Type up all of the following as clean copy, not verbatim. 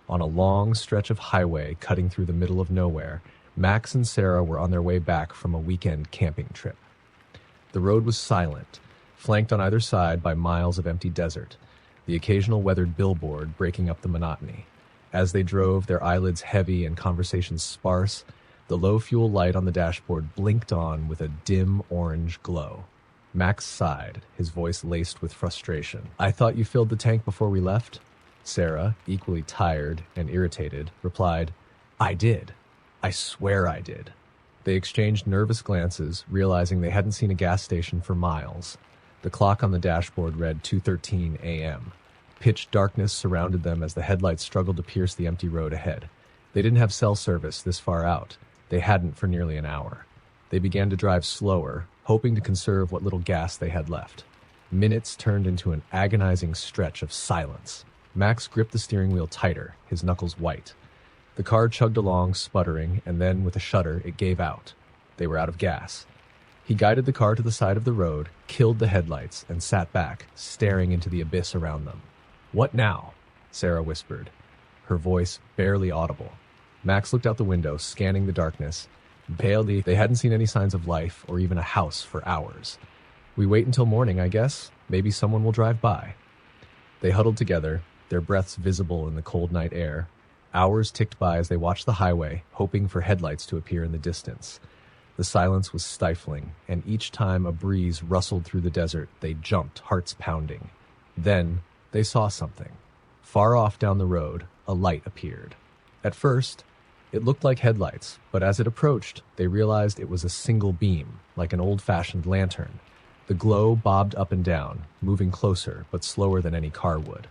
On a long stretch of highway cutting through the middle of nowhere, Max and Sarah were on their way back from a weekend camping trip. The road was silent, flanked on either side by miles of empty desert, the occasional weathered billboard breaking up the monotony. As they drove, their eyelids heavy and conversations sparse, the low fuel light on the dashboard blinked on with a dim orange glow. Max sighed, his voice laced with frustration. "I thought you filled the tank before we left?" Sarah, equally tired and irritated, replied, "I did. I swear I did." They exchanged nervous glances, realizing they hadn't seen a gas station for miles. The clock on the dashboard read 2:13 a.m. Pitch darkness surrounded them as the headlights struggled to pierce the empty road ahead. They didn't have cell service this far out. They hadn't for nearly an hour. They began to drive slower, hoping to conserve what little gas they had left. Minutes turned into an agonizing stretch of silence. Max gripped the steering wheel tighter, his knuckles white. The car chugged along, sputtering, and then, with a shudder, it gave out. They were out of gas. He guided the car to the side of the road, killed the headlights, and sat back, staring into the abyss around them. "What now?" Sarah whispered, her voice barely audible. Max looked out the window, scanning the darkness. Palely, they hadn't seen any signs of life or even a house for hours. "We wait until morning, I guess. Maybe someone will drive by." They huddled together, their breaths visible in the cold night air. Hours ticked by as they watched the highway, hoping for headlights to appear in the distance. The silence was stifling, and each time a breeze rustled through the desert, they jumped, hearts pounding. Then they saw something. Far off down the road, a light appeared. At first, it looked like headlights, but as it approached, they realized it was a single beam, like an old-fashioned lantern. The glow bobbed up and down, moving closer, but slower than any car would.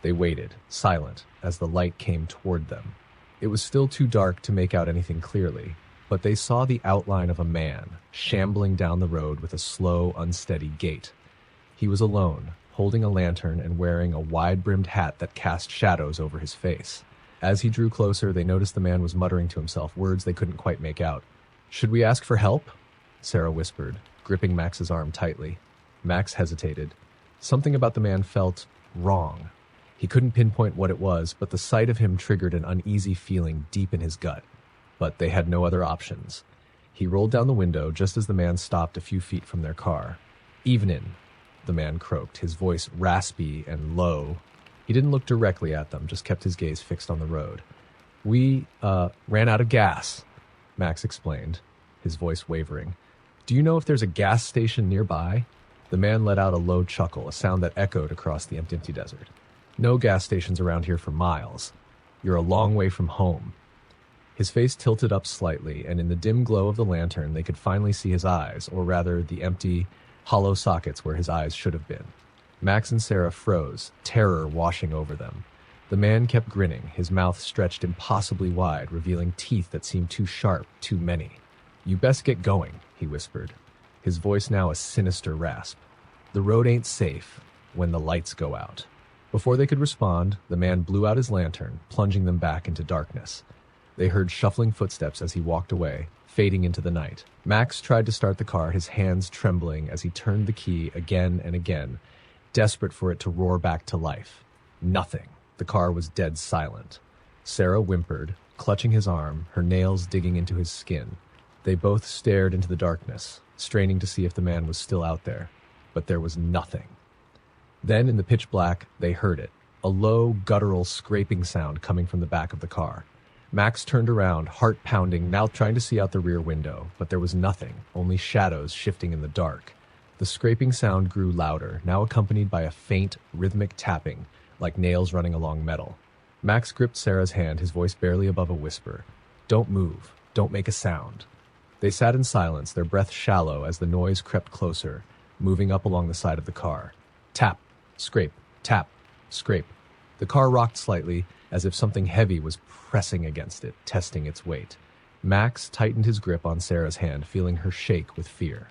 They waited, silent, as the light came toward them. It was still too dark to make out anything clearly, but they saw the outline of a man, shambling down the road with a slow, unsteady gait. He was alone, holding a lantern and wearing a wide-brimmed hat that cast shadows over his face. As he drew closer, they noticed the man was muttering to himself, words they couldn't quite make out. "Should we ask for help?" Sarah whispered, gripping Max's arm tightly. Max hesitated. Something about the man felt wrong. He couldn't pinpoint what it was, but the sight of him triggered an uneasy feeling deep in his gut. But they had no other options. He rolled down the window just as the man stopped a few feet from their car. "Evenin'," the man croaked, his voice raspy and low. He didn't look directly at them, just kept his gaze fixed on the road. "We, ran out of gas," Max explained, his voice wavering. "Do you know if there's a gas station nearby?" The man let out a low chuckle, a sound that echoed across the empty desert. "No gas stations around here for miles. You're a long way from home." His face tilted up slightly, and in the dim glow of the lantern, they could finally see his eyes, or rather, the empty, hollow sockets where his eyes should have been. Max and Sarah froze, terror washing over them. The man kept grinning, his mouth stretched impossibly wide, revealing teeth that seemed too sharp, too many. "You best get going," he whispered, his voice now a sinister rasp. "The road ain't safe when the lights go out." Before they could respond, the man blew out his lantern, plunging them back into darkness. They heard shuffling footsteps as he walked away, fading into the night. Max tried to start the car, his hands trembling as he turned the key again and again, desperate for it to roar back to life. Nothing. The car was dead silent. Sarah whimpered, clutching his arm, her nails digging into his skin. They both stared into the darkness, straining to see if the man was still out there. But there was nothing. Then, in the pitch black, they heard it, a low, guttural scraping sound coming from the back of the car. Max turned around, heart pounding, now trying to see out the rear window, but there was nothing, only shadows shifting in the dark. The scraping sound grew louder, now accompanied by a faint, rhythmic tapping, like nails running along metal. Max gripped Sarah's hand, his voice barely above a whisper. "Don't move. Don't make a sound." They sat in silence, their breath shallow as the noise crept closer, moving up along the side of the car. Tap, scrape, tap, scrape. The car rocked slightly, as if something heavy was pressing against it, testing its weight. Max tightened his grip on Sarah's hand, feeling her shake with fear.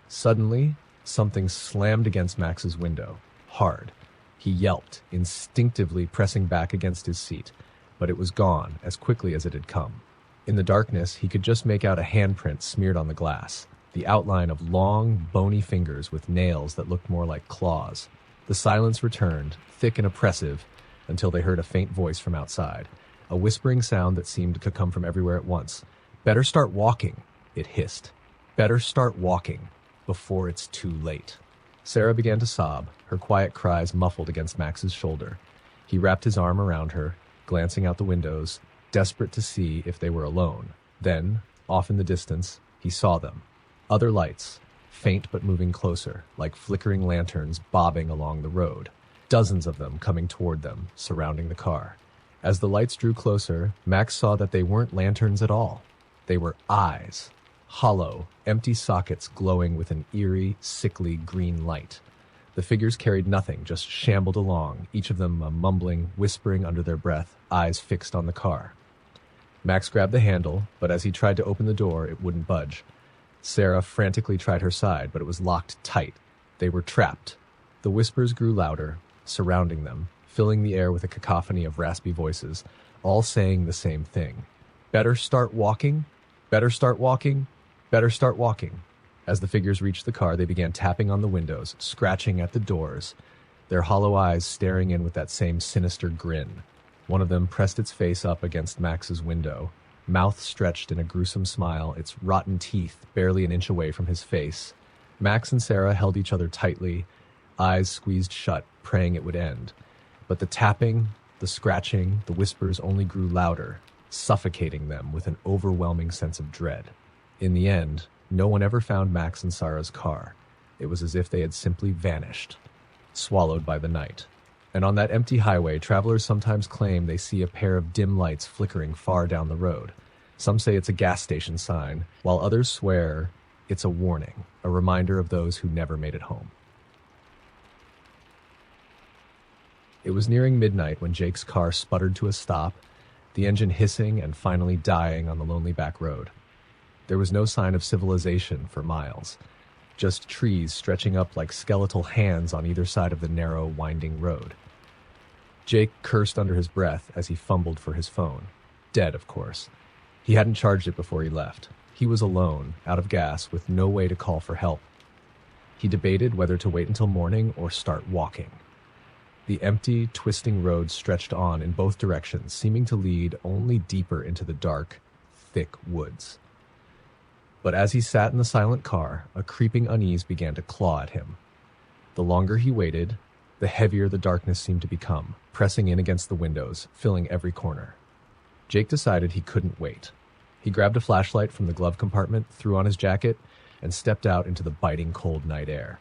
Suddenly, something slammed against Max's window, hard. He yelped, instinctively pressing back against his seat, but it was gone as quickly as it had come. In the darkness, he could just make out a handprint smeared on the glass, the outline of long, bony fingers with nails that looked more like claws. The silence returned, thick and oppressive, until they heard a faint voice from outside, a whispering sound that seemed to come from everywhere at once. "Better start walking," it hissed. "Better start walking before it's too late." Sarah began to sob, her quiet cries muffled against Max's shoulder. He wrapped his arm around her, glancing out the windows, desperate to see if they were alone. Then, off in the distance, he saw them. Other lights, faint but moving closer, like flickering lanterns bobbing along the road. Dozens of them coming toward them, surrounding the car. As the lights drew closer, Max saw that they weren't lanterns at all. They were eyes. Hollow, empty sockets glowing with an eerie, sickly green light. The figures carried nothing, just shambled along, each of them mumbling, whispering under their breath, eyes fixed on the car. Max grabbed the handle, but as he tried to open the door, it wouldn't budge. Sarah frantically tried her side, but it was locked tight. They were trapped. The whispers grew louder, surrounding them, filling the air with a cacophony of raspy voices, all saying the same thing. "Better start walking? Better start walking? Better start walking." As the figures reached the car, they began tapping on the windows, scratching at the doors, their hollow eyes staring in with that same sinister grin. One of them pressed its face up against Max's window, mouth stretched in a gruesome smile, its rotten teeth barely an inch away from his face. Max and Sarah held each other tightly, eyes squeezed shut, praying it would end. But the tapping, the scratching, the whispers only grew louder, suffocating them with an overwhelming sense of dread. In the end, no one ever found Max and Sarah's car. It was as if they had simply vanished, swallowed by the night. And on that empty highway, travelers sometimes claim they see a pair of dim lights flickering far down the road. Some say it's a gas station sign, while others swear it's a warning, a reminder of those who never made it home. It was nearing midnight when Jake's car sputtered to a stop, the engine hissing and finally dying on the lonely back road. There was no sign of civilization for miles, just trees stretching up like skeletal hands on either side of the narrow, winding road. Jake cursed under his breath as he fumbled for his phone. Dead, of course. He hadn't charged it before he left. He was alone, out of gas, with no way to call for help. He debated whether to wait until morning or start walking. The empty, twisting road stretched on in both directions, seeming to lead only deeper into the dark, thick woods. But as he sat in the silent car, a creeping unease began to claw at him. The longer he waited, the heavier the darkness seemed to become, pressing in against the windows, filling every corner. Jake decided he couldn't wait. He grabbed a flashlight from the glove compartment, threw on his jacket, and stepped out into the biting cold night air.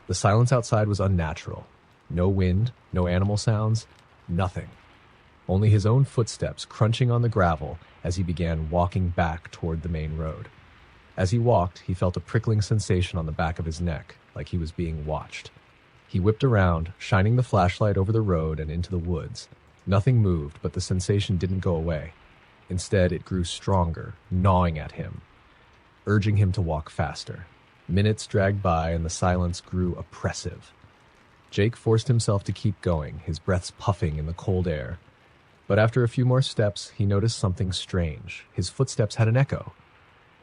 The silence outside was unnatural. No wind, no animal sounds, nothing. Only his own footsteps crunching on the gravel as he began walking back toward the main road. As he walked, he felt a prickling sensation on the back of his neck, like he was being watched. He whipped around, shining the flashlight over the road and into the woods. Nothing moved, but the sensation didn't go away. Instead, it grew stronger, gnawing at him, urging him to walk faster. Minutes dragged by and the silence grew oppressive. Jake forced himself to keep going, his breaths puffing in the cold air. But after a few more steps, he noticed something strange. His footsteps had an echo.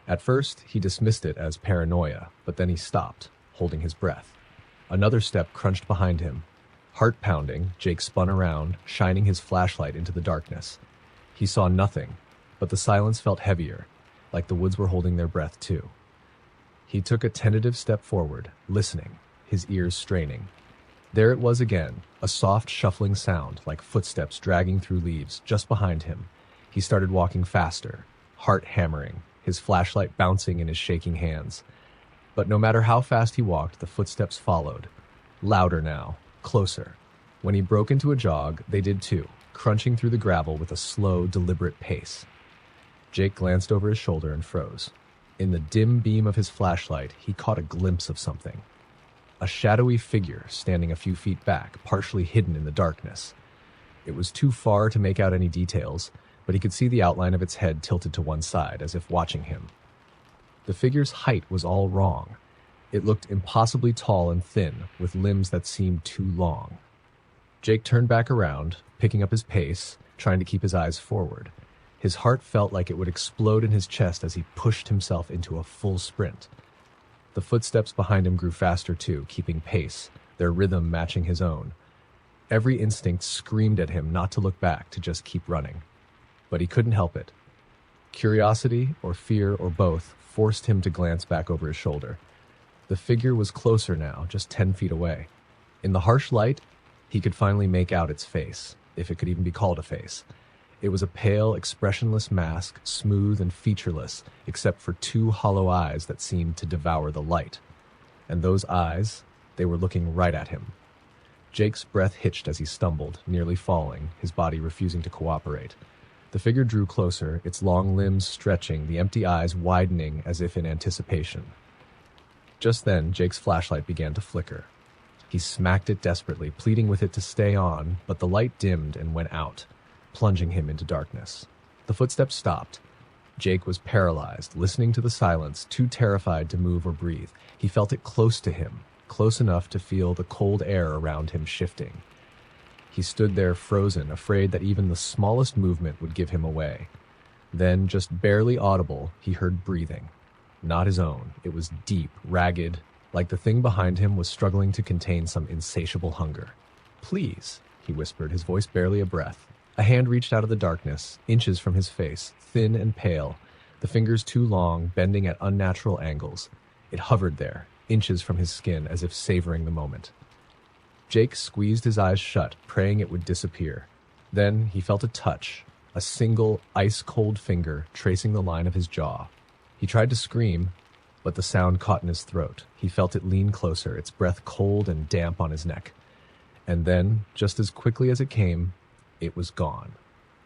At first, he dismissed it as paranoia, but then he stopped, holding his breath. Another step crunched behind him. Heart pounding, Jake spun around, shining his flashlight into the darkness. He saw nothing, but the silence felt heavier, like the woods were holding their breath too. He took a tentative step forward, listening, his ears straining. There it was again, a soft shuffling sound, like footsteps dragging through leaves, just behind him. He started walking faster, heart hammering, his flashlight bouncing in his shaking hands. But no matter how fast he walked, the footsteps followed. Louder now, closer. When he broke into a jog, they did too, crunching through the gravel with a slow, deliberate pace. Jake glanced over his shoulder and froze. In the dim beam of his flashlight, he caught a glimpse of something. A shadowy figure standing a few feet back, partially hidden in the darkness. It was too far to make out any details, but he could see the outline of its head tilted to one side, as if watching him. The figure's height was all wrong. It looked impossibly tall and thin, with limbs that seemed too long. Jake turned back around, picking up his pace, trying to keep his eyes forward. His heart felt like it would explode in his chest as he pushed himself into a full sprint. The footsteps behind him grew faster too, keeping pace, their rhythm matching his own. Every instinct screamed at him not to look back, to just keep running. But he couldn't help it. Curiosity, or fear, or both, forced him to glance back over his shoulder. The figure was closer now, just 10 feet away. In the harsh light, he could finally make out its face, if it could even be called a face. It was a pale, expressionless mask, smooth and featureless, except for two hollow eyes that seemed to devour the light. And those eyes, they were looking right at him. Jake's breath hitched as he stumbled, nearly falling, his body refusing to cooperate. The figure drew closer, its long limbs stretching, the empty eyes widening as if in anticipation. Just then, Jake's flashlight began to flicker. He smacked it desperately, pleading with it to stay on, but the light dimmed and went out, plunging him into darkness. The footsteps stopped. Jake was paralyzed, listening to the silence, too terrified to move or breathe. He felt it close to him, close enough to feel the cold air around him shifting. He stood there frozen, afraid that even the smallest movement would give him away. Then, just barely audible, he heard breathing. Not his own. It was deep, ragged, like the thing behind him was struggling to contain some insatiable hunger. "Please," he whispered, his voice barely a breath. A hand reached out of the darkness, inches from his face, thin and pale, the fingers too long, bending at unnatural angles. It hovered there, inches from his skin, as if savoring the moment. Jake squeezed his eyes shut, praying it would disappear. Then he felt a touch, a single, ice-cold finger tracing the line of his jaw. He tried to scream, but the sound caught in his throat. He felt it lean closer, its breath cold and damp on his neck. And then, just as quickly as it came, it was gone.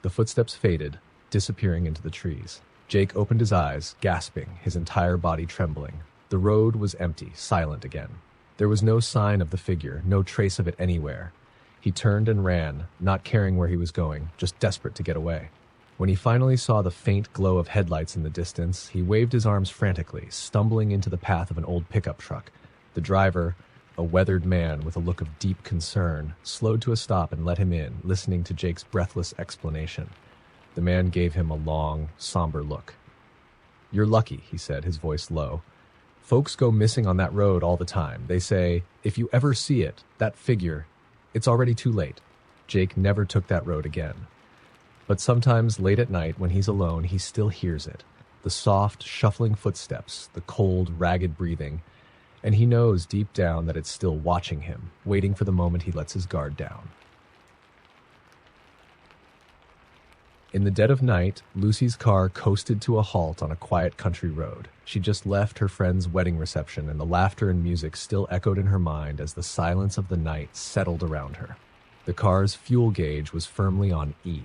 The footsteps faded, disappearing into the trees. Jake opened his eyes, gasping, his entire body trembling. The road was empty, silent again. There was no sign of the figure, no trace of it anywhere. He turned and ran, not caring where he was going, just desperate to get away. When he finally saw the faint glow of headlights in the distance, he waved his arms frantically, stumbling into the path of an old pickup truck. The driver, a weathered man with a look of deep concern, slowed to a stop and let him in, listening to Jake's breathless explanation. The man gave him a long, somber look. "You're lucky," he said, his voice low. "Folks go missing on that road all the time. They say, if you ever see it, that figure, it's already too late." Jake never took that road again. But sometimes, late at night, when he's alone, he still hears it. The soft, shuffling footsteps, the cold, ragged breathing, and he knows deep down that it's still watching him, waiting for the moment he lets his guard down. In the dead of night, Lucy's car coasted to a halt on a quiet country road. She just left her friend's wedding reception, and the laughter and music still echoed in her mind as the silence of the night settled around her. The car's fuel gauge was firmly on E.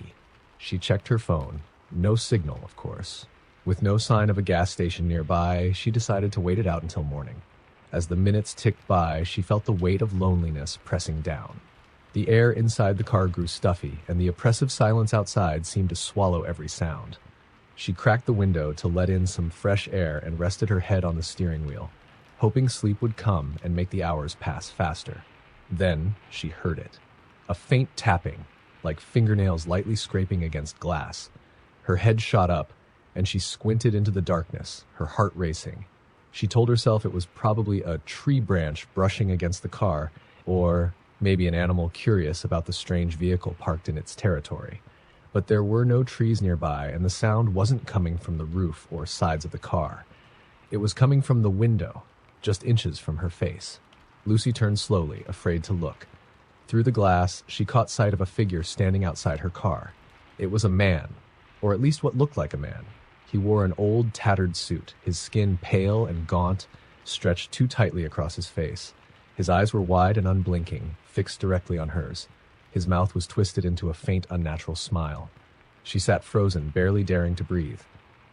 She checked her phone. No signal, of course. With no sign of a gas station nearby, she decided to wait it out until morning. As the minutes ticked by, she felt the weight of loneliness pressing down. The air inside the car grew stuffy, and the oppressive silence outside seemed to swallow every sound. She cracked the window to let in some fresh air and rested her head on the steering wheel, hoping sleep would come and make the hours pass faster. Then she heard it. A faint tapping, like fingernails lightly scraping against glass. Her head shot up, and she squinted into the darkness, her heart racing. She told herself it was probably a tree branch brushing against the car, or maybe an animal curious about the strange vehicle parked in its territory. But there were no trees nearby, and the sound wasn't coming from the roof or sides of the car. It was coming from the window, just inches from her face. Lucy turned slowly, afraid to look. Through the glass, she caught sight of a figure standing outside her car. It was a man, or at least what looked like a man. He wore an old, tattered suit, his skin pale and gaunt, stretched too tightly across his face. His eyes were wide and unblinking, fixed directly on hers. His mouth was twisted into a faint, unnatural smile. She sat frozen, barely daring to breathe.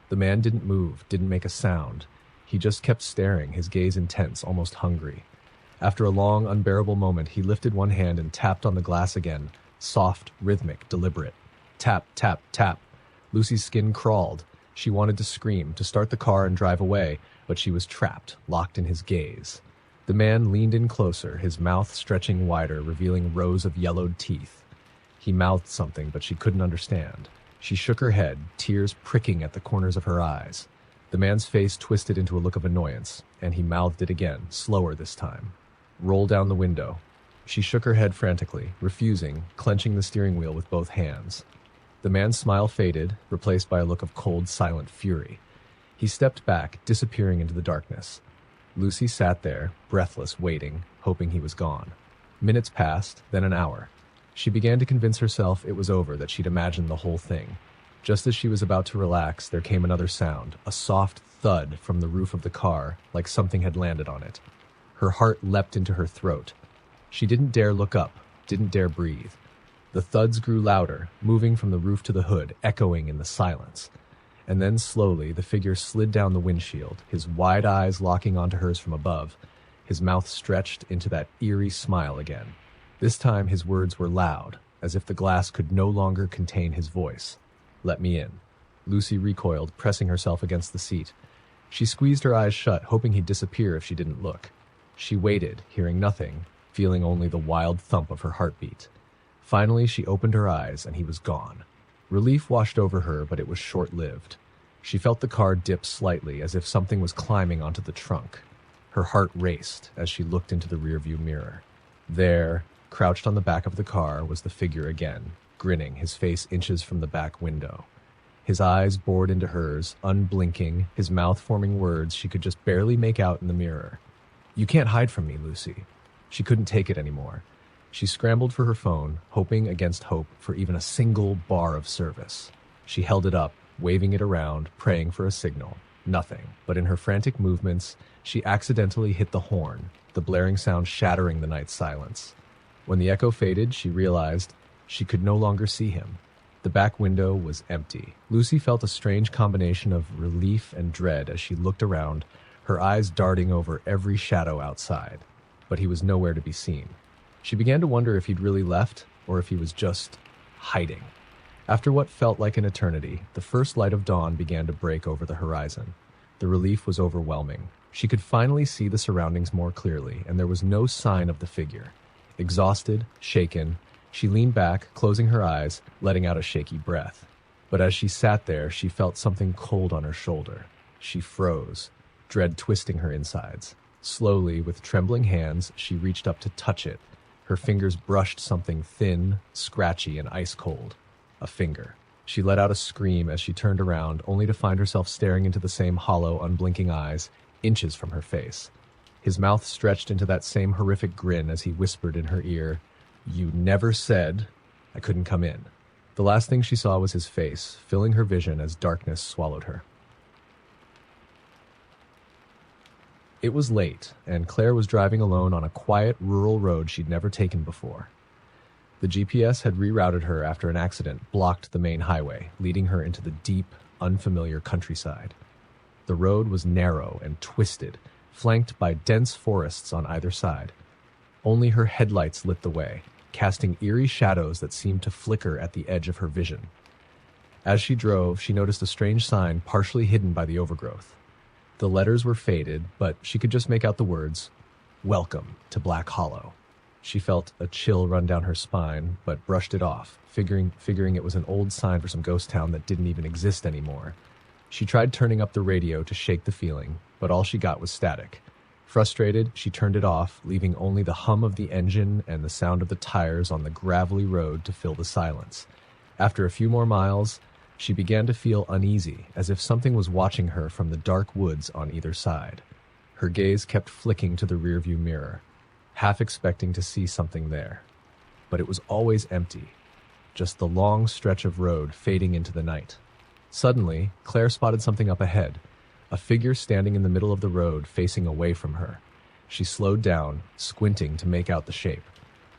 The man didn't move, didn't make a sound. He just kept staring, his gaze intense, almost hungry. After a long, unbearable moment, he lifted one hand and tapped on the glass again, soft, rhythmic, deliberate. Tap, tap, tap. Lucy's skin crawled. She wanted to scream, to start the car and drive away, but she was trapped, locked in his gaze. The man leaned in closer, his mouth stretching wider, revealing rows of yellowed teeth. He mouthed something, but she couldn't understand. She shook her head, tears pricking at the corners of her eyes. The man's face twisted into a look of annoyance, and he mouthed it again, slower this time. "Roll down the window." She shook her head frantically, refusing, clenching the steering wheel with both hands. The man's smile faded, replaced by a look of cold, silent fury. He stepped back, disappearing into the darkness. Lucy sat there, breathless, waiting, hoping he was gone. Minutes passed, then an hour. She began to convince herself it was over, that she'd imagined the whole thing. Just as she was about to relax, there came another sound, a soft thud from the roof of the car, like something had landed on it. Her heart leapt into her throat. She didn't dare look up, didn't dare breathe. The thuds grew louder, moving from the roof to the hood, echoing in the silence. And then slowly, the figure slid down the windshield, his wide eyes locking onto hers from above, his mouth stretched into that eerie smile again. This time his words were loud, as if the glass could no longer contain his voice. "Let me in." Lucy recoiled, pressing herself against the seat. She squeezed her eyes shut, hoping he'd disappear if she didn't look. She waited, hearing nothing, feeling only the wild thump of her heartbeat. Finally, she opened her eyes, and he was gone. Relief washed over her, but it was short-lived. She felt the car dip slightly, as if something was climbing onto the trunk. Her heart raced as she looked into the rearview mirror. There, crouched on the back of the car, was the figure again, grinning, his face inches from the back window. His eyes bored into hers, unblinking, his mouth forming words she could just barely make out in the mirror. "You can't hide from me, Lucy." She couldn't take it anymore. She scrambled for her phone, hoping against hope for even a single bar of service. She held it up, waving it around, praying for a signal. Nothing. But in her frantic movements, she accidentally hit the horn, the blaring sound shattering the night's silence. When the echo faded, she realized she could no longer see him. The back window was empty. Lucy felt a strange combination of relief and dread as she looked around, her eyes darting over every shadow outside. But he was nowhere to be seen. She began to wonder if he'd really left, or if he was just hiding. After what felt like an eternity, the first light of dawn began to break over the horizon. The relief was overwhelming. She could finally see the surroundings more clearly, and there was no sign of the figure. Exhausted, shaken, she leaned back, closing her eyes, letting out a shaky breath. But as she sat there, she felt something cold on her shoulder. She froze, dread twisting her insides. Slowly, with trembling hands, she reached up to touch it. Her fingers brushed something thin, scratchy, and ice-cold. A finger. She let out a scream as she turned around, only to find herself staring into the same hollow, unblinking eyes, inches from her face. His mouth stretched into that same horrific grin as he whispered in her ear, "You never said I couldn't come in." The last thing she saw was his face, filling her vision as darkness swallowed her. It was late, and Claire was driving alone on a quiet, rural road she'd never taken before. The GPS had rerouted her after an accident blocked the main highway, leading her into the deep, unfamiliar countryside. The road was narrow and twisted, flanked by dense forests on either side. Only her headlights lit the way, casting eerie shadows that seemed to flicker at the edge of her vision. As she drove, she noticed a strange sign partially hidden by the overgrowth. The letters were faded, but she could just make out the words, "Welcome to Black Hollow." She felt a chill run down her spine, but brushed it off, figuring it was an old sign for some ghost town that didn't even exist anymore. She tried turning up the radio to shake the feeling, but all she got was static. Frustrated, she turned it off, leaving only the hum of the engine and the sound of the tires on the gravelly road to fill the silence. After a few more miles, she began to feel uneasy, as if something was watching her from the dark woods on either side. Her gaze kept flicking to the rearview mirror, half expecting to see something there. But it was always empty, just the long stretch of road fading into the night. Suddenly, Claire spotted something up ahead, a figure standing in the middle of the road facing away from her. She slowed down, squinting to make out the shape.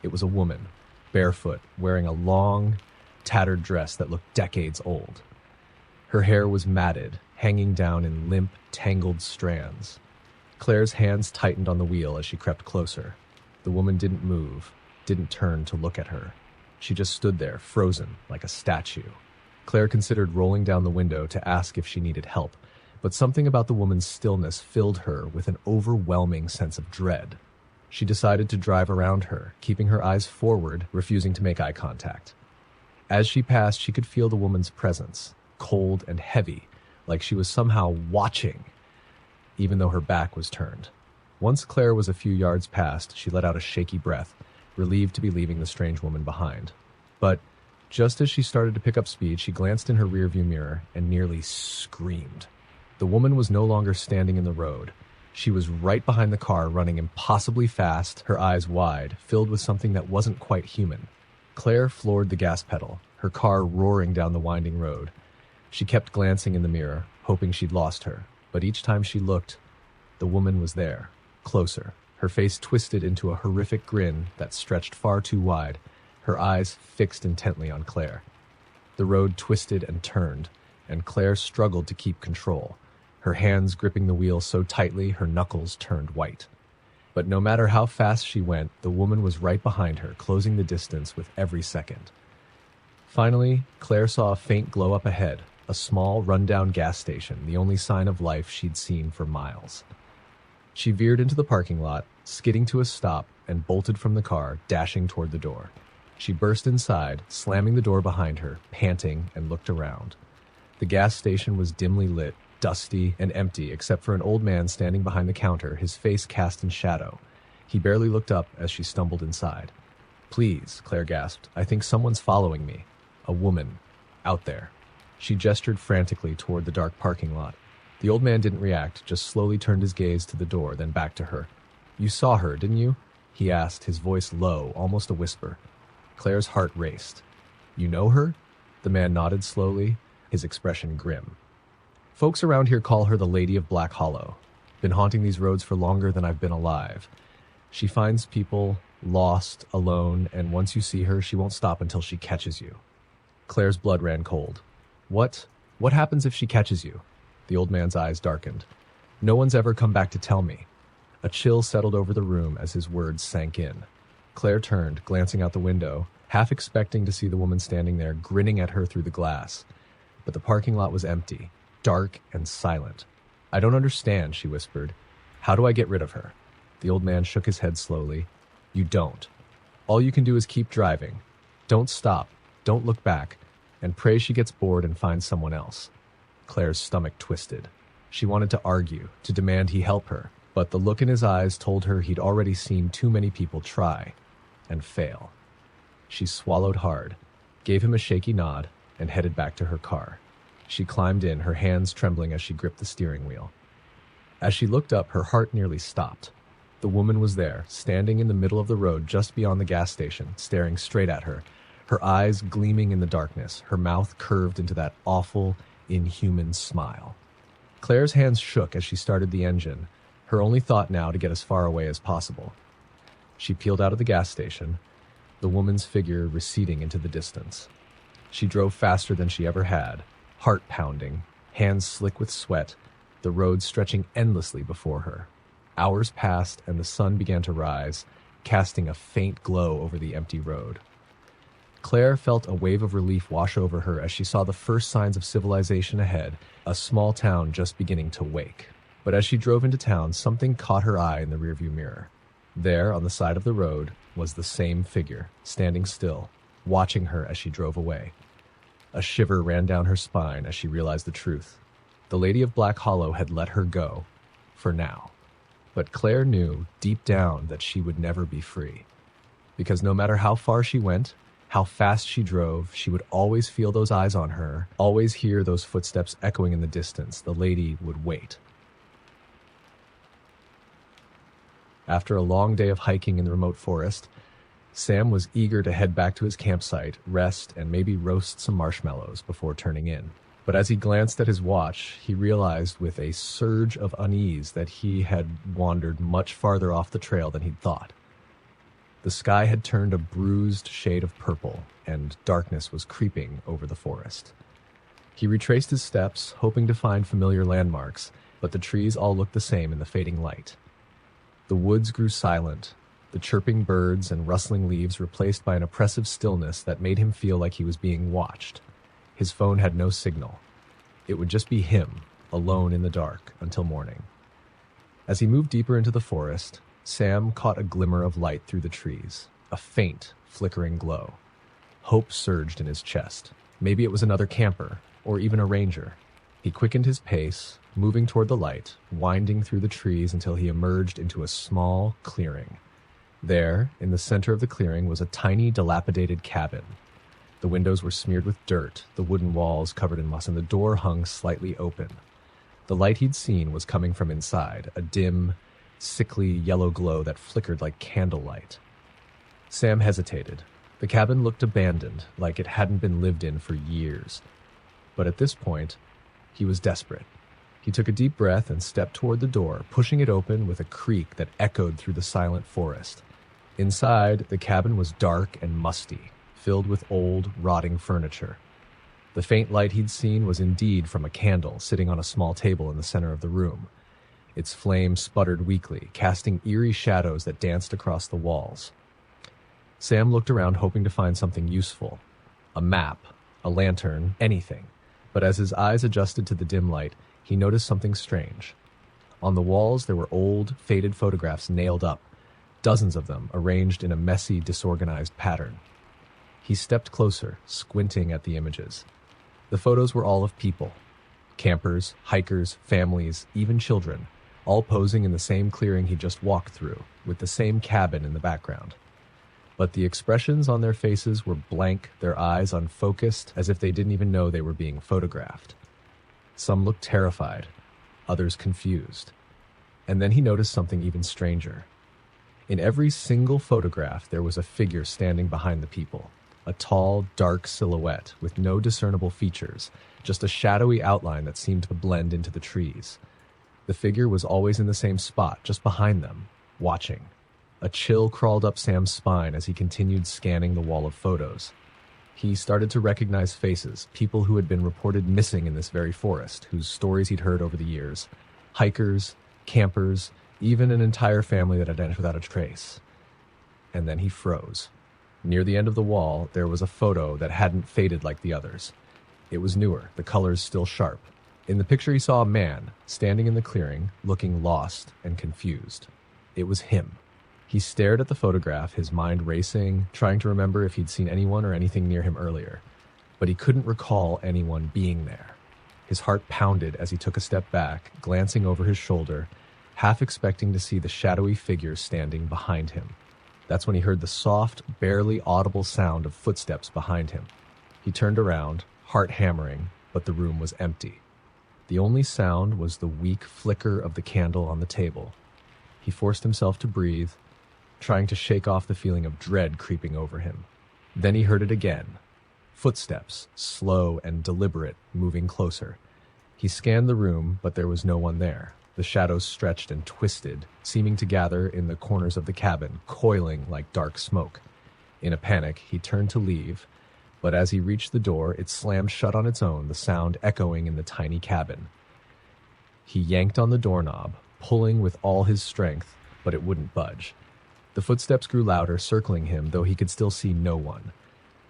It was a woman, barefoot, wearing a long, tattered dress that looked decades old. Her hair was matted, hanging down in limp, tangled strands. Claire's hands tightened on the wheel as she crept closer. The woman didn't move, didn't turn to look at her. She just stood there, frozen, like a statue. Claire considered rolling down the window to ask if she needed help, but something about the woman's stillness filled her with an overwhelming sense of dread. She decided to drive around her, keeping her eyes forward, refusing to make eye contact. As she passed, she could feel the woman's presence, cold and heavy, like she was somehow watching, even though her back was turned. Once Claire was a few yards past, she let out a shaky breath, relieved to be leaving the strange woman behind. But just as she started to pick up speed, she glanced in her rearview mirror and nearly screamed. The woman was no longer standing in the road. She was right behind the car, running impossibly fast, her eyes wide, filled with something that wasn't quite human. Claire floored the gas pedal, her car roaring down the winding road. She kept glancing in the mirror, hoping she'd lost her, but each time she looked, the woman was there, closer, her face twisted into a horrific grin that stretched far too wide, her eyes fixed intently on Claire. The road twisted and turned, and Claire struggled to keep control, her hands gripping the wheel so tightly her knuckles turned white. But no matter how fast she went, the woman was right behind her, closing the distance with every second. Finally, Claire saw a faint glow up ahead, a small, rundown gas station, the only sign of life she'd seen for miles. She veered into the parking lot, skidding to a stop, and bolted from the car, dashing toward the door. She burst inside, slamming the door behind her, panting, and looked around. The gas station was dimly lit, dusty and empty except for an old man standing behind the counter, his face cast in shadow. He barely looked up as she stumbled inside. "Please," Claire gasped, "I think someone's following me. A woman. Out there." She gestured frantically toward the dark parking lot. The old man didn't react, just slowly turned his gaze to the door, then back to her. "You saw her, didn't you?" he asked, his voice low, almost a whisper. Claire's heart raced. "You know her?" The man nodded slowly, his expression grim. "Folks around here call her the Lady of Black Hollow. Been haunting these roads for longer than I've been alive. She finds people lost, alone, and once you see her, she won't stop until she catches you." Claire's blood ran cold. What happens if she catches you?" The old man's eyes darkened. "No one's ever come back to tell me." A chill settled over the room as his words sank in. Claire turned, glancing out the window, half expecting to see the woman standing there, grinning at her through the glass. But the parking lot was empty, dark and silent. "I don't understand," she whispered. "How do I get rid of her?" The old man shook his head slowly. "You don't. All you can do is keep driving. Don't stop, don't look back, and pray she gets bored and finds someone else." Claire's stomach twisted. She wanted to argue, to demand he help her, but the look in his eyes told her he'd already seen too many people try and fail. She swallowed hard, gave him a shaky nod, and headed back to her car. She climbed in, her hands trembling as she gripped the steering wheel. As she looked up, her heart nearly stopped. The woman was there, standing in the middle of the road just beyond the gas station, staring straight at her, her eyes gleaming in the darkness, her mouth curved into that awful, inhuman smile. Claire's hands shook as she started the engine, her only thought now to get as far away as possible. She peeled out of the gas station, the woman's figure receding into the distance. She drove faster than she ever had, heart pounding, hands slick with sweat, the road stretching endlessly before her. Hours passed and the sun began to rise, casting a faint glow over the empty road. Claire felt a wave of relief wash over her as she saw the first signs of civilization ahead, a small town just beginning to wake. But as she drove into town, something caught her eye in the rearview mirror. There, on the side of the road, was the same figure, standing still, watching her as she drove away. A shiver ran down her spine as she realized the truth. The Lady of Black Hollow had let her go, for now. But Claire knew, deep down, that she would never be free. Because no matter how far she went, how fast she drove, she would always feel those eyes on her, always hear those footsteps echoing in the distance. The lady would wait. After a long day of hiking in the remote forest, Sam was eager to head back to his campsite, rest, and maybe roast some marshmallows before turning in. But as he glanced at his watch, he realized with a surge of unease that he had wandered much farther off the trail than he'd thought. The sky had turned a bruised shade of purple, and darkness was creeping over the forest. He retraced his steps, hoping to find familiar landmarks, but the trees all looked the same in the fading light. The woods grew silent, the chirping birds and rustling leaves replaced by an oppressive stillness that made him feel like he was being watched. His phone had no signal. It would just be him, alone in the dark, until morning. As he moved deeper into the forest, Sam caught a glimmer of light through the trees, a faint, flickering glow. Hope surged in his chest. Maybe it was another camper, or even a ranger. He quickened his pace, moving toward the light, winding through the trees until he emerged into a small clearing. There, in the center of the clearing, was a tiny, dilapidated cabin. The windows were smeared with dirt, the wooden walls covered in moss, and the door hung slightly open. The light he'd seen was coming from inside, a dim, sickly yellow glow that flickered like candlelight. Sam hesitated. The cabin looked abandoned, like it hadn't been lived in for years. But at this point, he was desperate. He took a deep breath and stepped toward the door, pushing it open with a creak that echoed through the silent forest. Inside, the cabin was dark and musty, filled with old, rotting furniture. The faint light he'd seen was indeed from a candle sitting on a small table in the center of the room. Its flame sputtered weakly, casting eerie shadows that danced across the walls. Sam looked around, hoping to find something useful. A map, a lantern, anything. But as his eyes adjusted to the dim light, he noticed something strange. On the walls, there were old, faded photographs nailed up, dozens of them arranged in a messy, disorganized pattern. He stepped closer, squinting at the images. The photos were all of people. Campers, hikers, families, even children, all posing in the same clearing he just walked through, with the same cabin in the background. But the expressions on their faces were blank, their eyes unfocused, as if they didn't even know they were being photographed. Some looked terrified, others confused. And then he noticed something even stranger. In every single photograph, there was a figure standing behind the people, a tall, dark silhouette with no discernible features, just a shadowy outline that seemed to blend into the trees. The figure was always in the same spot, just behind them, watching. A chill crawled up Sam's spine as he continued scanning the wall of photos. He started to recognize faces, people who had been reported missing in this very forest, whose stories he'd heard over the years. Hikers, campers, even an entire family that had vanished without a trace. And then he froze. Near the end of the wall, there was a photo that hadn't faded like the others. It was newer, the colors still sharp. In the picture, he saw a man standing in the clearing, looking lost and confused. It was him. He stared at the photograph, his mind racing, trying to remember if he'd seen anyone or anything near him earlier. But he couldn't recall anyone being there. His heart pounded as he took a step back, glancing over his shoulder, half expecting to see the shadowy figure standing behind him. That's when he heard the soft, barely audible sound of footsteps behind him. He turned around, heart hammering, but the room was empty. The only sound was the weak flicker of the candle on the table. He forced himself to breathe, trying to shake off the feeling of dread creeping over him. Then he heard it again. Footsteps, slow and deliberate, moving closer. He scanned the room, but there was no one there. The shadows stretched and twisted, seeming to gather in the corners of the cabin, coiling like dark smoke. In a panic, he turned to leave, but as he reached the door, it slammed shut on its own, the sound echoing in the tiny cabin. He yanked on the doorknob, pulling with all his strength, but it wouldn't budge. The footsteps grew louder, circling him, though he could still see no one.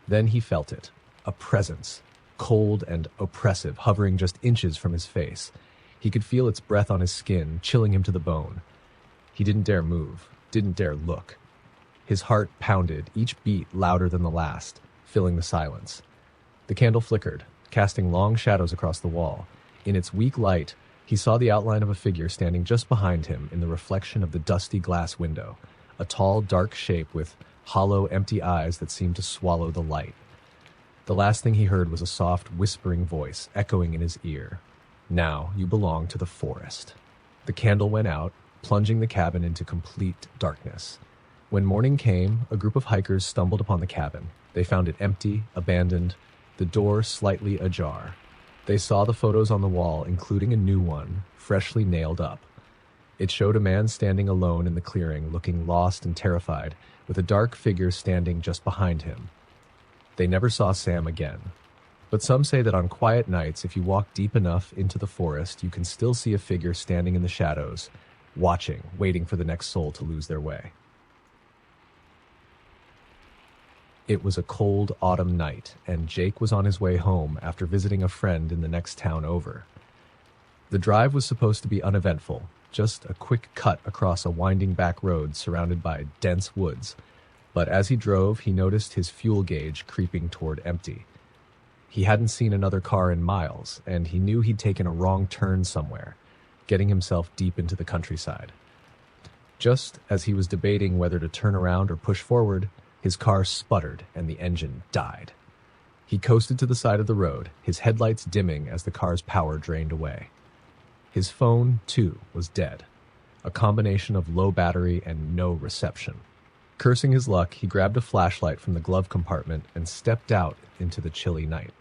Then he felt it, a presence, cold and oppressive, hovering just inches from his face. He could feel its breath on his skin, chilling him to the bone. He didn't dare move, didn't dare look. His heart pounded, each beat louder than the last, filling the silence. The candle flickered, casting long shadows across the wall. In its weak light, he saw the outline of a figure standing just behind him in the reflection of the dusty glass window, a tall, dark shape with hollow, empty eyes that seemed to swallow the light. The last thing he heard was a soft, whispering voice echoing in his ear. "Now you belong to the forest." The candle went out, plunging the cabin into complete darkness. When morning came, a group of hikers stumbled upon the cabin. They found it empty, abandoned, the door slightly ajar. They saw the photos on the wall, including a new one, freshly nailed up. It showed a man standing alone in the clearing, looking lost and terrified, with a dark figure standing just behind him. They never saw Sam again. But some say that on quiet nights, if you walk deep enough into the forest, you can still see a figure standing in the shadows, watching, waiting for the next soul to lose their way. It was a cold autumn night, and Jake was on his way home after visiting a friend in the next town over. The drive was supposed to be uneventful, just a quick cut across a winding back road surrounded by dense woods. But as he drove, he noticed his fuel gauge creeping toward empty. He hadn't seen another car in miles, and he knew he'd taken a wrong turn somewhere, getting himself deep into the countryside. Just as he was debating whether to turn around or push forward, his car sputtered and the engine died. He coasted to the side of the road, his headlights dimming as the car's power drained away. His phone, too, was dead, a combination of low battery and no reception. Cursing his luck, he grabbed a flashlight from the glove compartment and stepped out into the chilly night.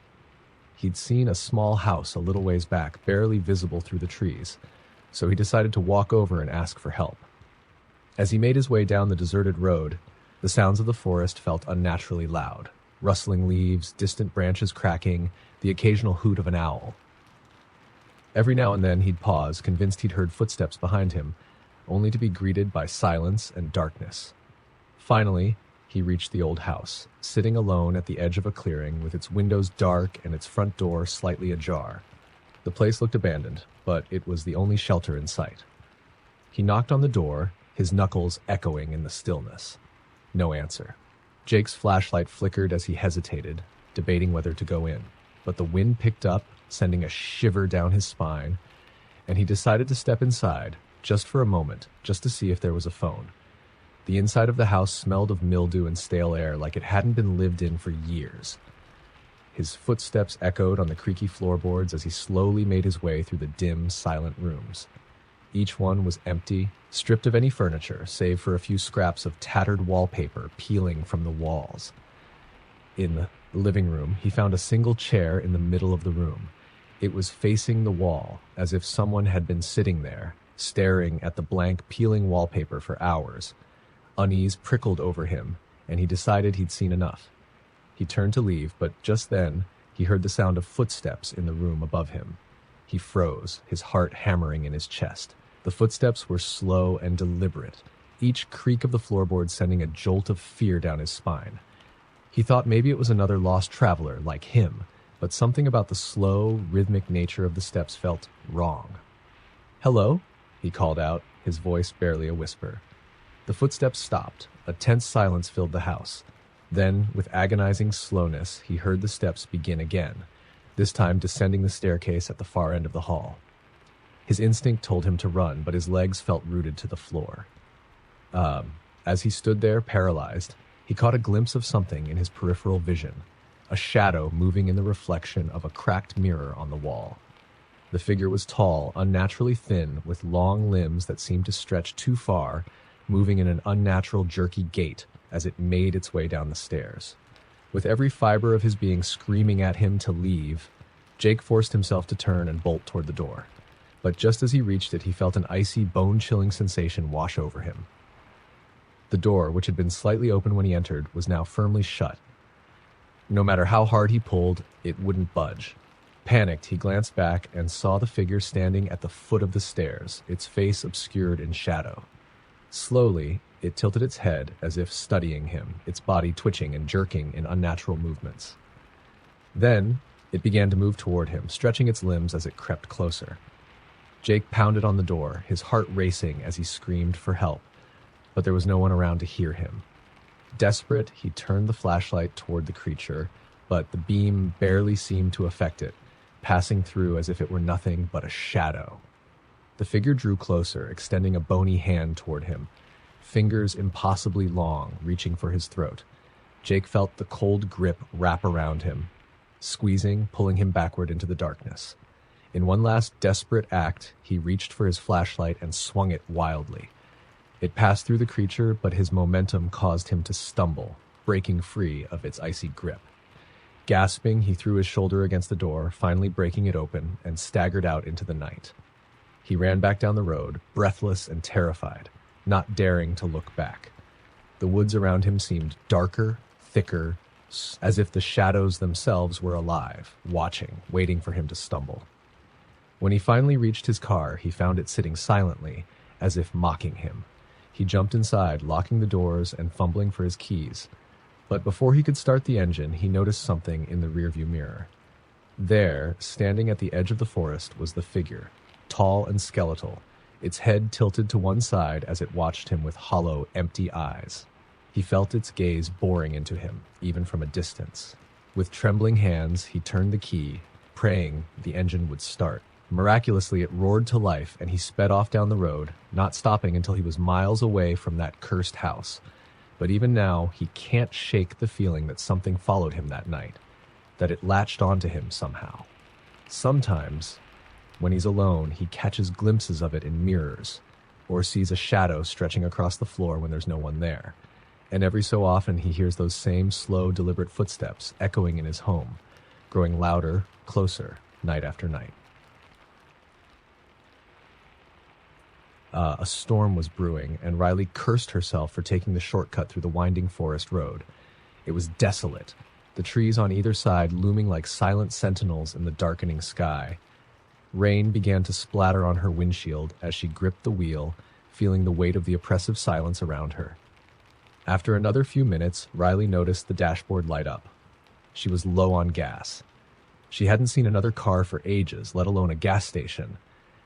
He'd seen a small house a little ways back, barely visible through the trees, so he decided to walk over and ask for help. As he made his way down the deserted road, the sounds of the forest felt unnaturally loud. Rustling leaves, distant branches cracking, the occasional hoot of an owl. Every now and then he'd pause, convinced he'd heard footsteps behind him, only to be greeted by silence and darkness. Finally, he reached the old house, sitting alone at the edge of a clearing with its windows dark and its front door slightly ajar. The place looked abandoned, but it was the only shelter in sight. He knocked on the door, his knuckles echoing in the stillness. No answer. Jake's flashlight flickered as he hesitated, debating whether to go in, but the wind picked up, sending a shiver down his spine, and he decided to step inside, just for a moment, just to see if there was a phone. The inside of the house smelled of mildew and stale air like it hadn't been lived in for years. His footsteps echoed on the creaky floorboards as he slowly made his way through the dim, silent rooms. Each one was empty, stripped of any furniture, save for a few scraps of tattered wallpaper peeling from the walls. In the living room, he found a single chair in the middle of the room. It was facing the wall, as if someone had been sitting there, staring at the blank, peeling wallpaper for hours. Unease prickled over him, and he decided he'd seen enough. He turned to leave, but just then, he heard the sound of footsteps in the room above him. He froze, his heart hammering in his chest. The footsteps were slow and deliberate, each creak of the floorboard sending a jolt of fear down his spine. He thought maybe it was another lost traveler like him, but something about the slow, rhythmic nature of the steps felt wrong. "Hello?" he called out, his voice barely a whisper. The footsteps stopped. A tense silence filled the house. Then, with agonizing slowness, he heard the steps begin again, this time descending the staircase at the far end of the hall. His instinct told him to run, but his legs felt rooted to the floor. As he stood there, paralyzed, he caught a glimpse of something in his peripheral vision, a shadow moving in the reflection of a cracked mirror on the wall. The figure was tall, unnaturally thin, with long limbs that seemed to stretch too far, moving in an unnatural, jerky gait as it made its way down the stairs. With every fiber of his being screaming at him to leave, Jake forced himself to turn and bolt toward the door. But just as he reached it, he felt an icy, bone-chilling sensation wash over him. The door, which had been slightly open when he entered, was now firmly shut. No matter how hard he pulled, it wouldn't budge. Panicked, he glanced back and saw the figure standing at the foot of the stairs, its face obscured in shadow. Slowly, it tilted its head as if studying him, its body twitching and jerking in unnatural movements. Then, it began to move toward him, stretching its limbs as it crept closer. Jake pounded on the door, his heart racing as he screamed for help, but there was no one around to hear him. Desperate, he turned the flashlight toward the creature, but the beam barely seemed to affect it, passing through as if it were nothing but a shadow. The figure drew closer, extending a bony hand toward him, fingers impossibly long, reaching for his throat. Jake felt the cold grip wrap around him, squeezing, pulling him backward into the darkness. In one last desperate act, he reached for his flashlight and swung it wildly. It passed through the creature, but his momentum caused him to stumble, breaking free of its icy grip. Gasping, he threw his shoulder against the door, finally breaking it open, and staggered out into the night. He ran back down the road, breathless and terrified, not daring to look back. The woods around him seemed darker, thicker, as if the shadows themselves were alive, watching, waiting for him to stumble. When he finally reached his car, he found it sitting silently, as if mocking him. He jumped inside, locking the doors and fumbling for his keys. But before he could start the engine, he noticed something in the rearview mirror. There, standing at the edge of the forest, was the figure, tall and skeletal, its head tilted to one side as it watched him with hollow, empty eyes. He felt its gaze boring into him, even from a distance. With trembling hands, he turned the key, praying the engine would start. Miraculously, it roared to life, and he sped off down the road, not stopping until he was miles away from that cursed house. But even now, he can't shake the feeling that something followed him that night, that it latched onto him somehow. Sometimes, when he's alone, he catches glimpses of it in mirrors, or sees a shadow stretching across the floor when there's no one there. And every so often, he hears those same slow, deliberate footsteps echoing in his home, growing louder, closer, night after night. A storm was brewing, and Riley cursed herself for taking the shortcut through the winding forest road. It was desolate, the trees on either side looming like silent sentinels in the darkening sky. Rain began to splatter on her windshield as she gripped the wheel, feeling the weight of the oppressive silence around her. After another few minutes, Riley noticed the dashboard light up. She was low on gas. She hadn't seen another car for ages, let alone a gas station,